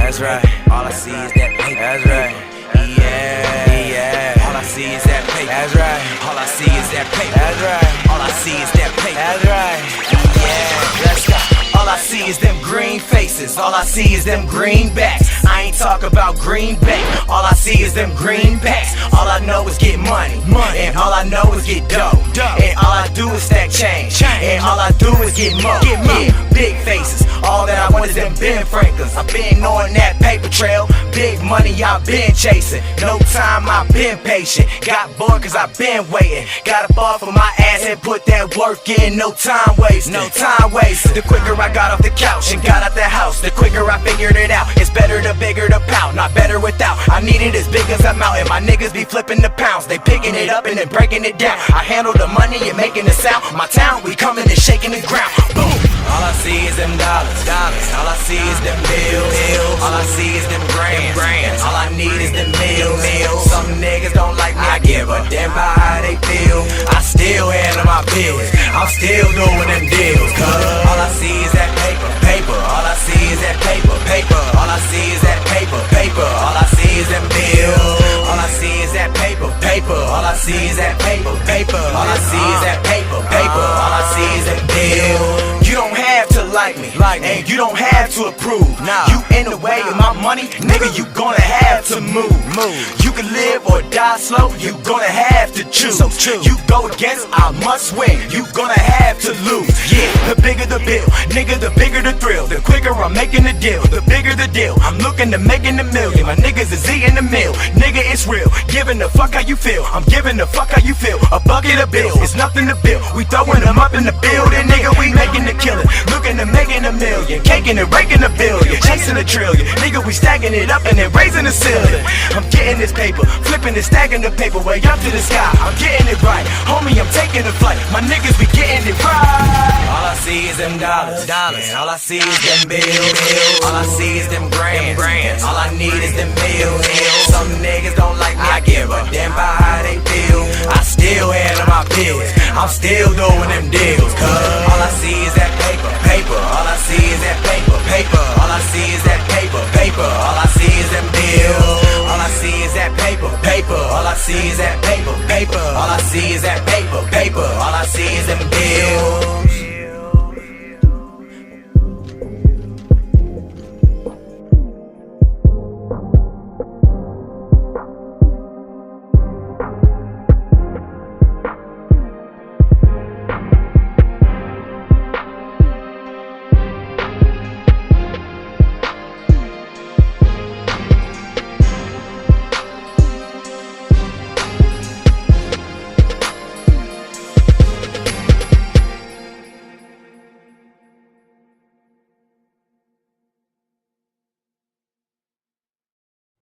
That's right. All I see is that paper. That's right. Yeah. All I see is that paper. That's right. All I see is that paper. That's right. All I see is that paper. That's right. Yeah. Let's go. All I see is them green faces. All I see is them greenbacks. I ain't talk about greenback. All I see is them greenbacks. All I know is get money. And all I know is get dough. And all I do is stack change. And all I do is get more. Yeah, big faces. All that I want is them Ben Franklins. I been on that paper trail. Big money I been chasing. No time I been patient. Got bored cause I been waiting. Got up off of my ass and put that work in. No time wasted. No time wasted. The quicker I got off the couch and got out the house, the quicker I figured it out. It's better the bigger the pout, not better without. I need it as big as I'm out, and my niggas be flipping the pounds. They picking it up and then breaking it down. I handle the money and making the sound. My town, we coming and shaking the ground. Boom! All I see is them dollars. All I see is them bills. All I see is them grands. All I need is them meals. Some niggas don't like me, I give a damn about how they feel. I still handle my biz. I'm still doing them deals. Cause all I see is that paper. All I see is that paper. All I see is that paper. All I see is them bills. All I see is that paper. All I see is that paper. All I see is that paper. All I see is that bill. You don't have to like me, and you don't have to approve. You in the way of my money, nigga, you gonna have to move. You can live or die slow, you gonna have to choose. You go against, I must win, you gonna have to lose. Yeah, the bigger the bill, nigga, the bigger the thrill. The quicker I'm making the deal, the bigger the deal. I'm looking to making a million, my niggas is eating the meal. Nigga, it's real, giving a fuck how you feel. I'm giving a fuck how you feel. A bucket of bills, it's nothing to build. We throwing them up in the building, nigga, we making the killing. Looking to making a million, caking and raking a billion, chasing a trillion. Nigga, we stacking it up and then raising the ceiling. I'm getting this paper, flipping and stacking the paper way up to the sky. I'm getting it right, homie, I'm taking a flight. My niggas be getting it right. All I see is them dollars. All I see is them bills. All I see is them grands. All I need is them meals. Some niggas don't like me, I give a damn about how they feel. I still handle my biz. I'm still doing them deals. Cause all I see is that paper. All I see is that paper. All I see is that paper. All I see is them bills. All I see is that paper. All I see is that paper. All I see is that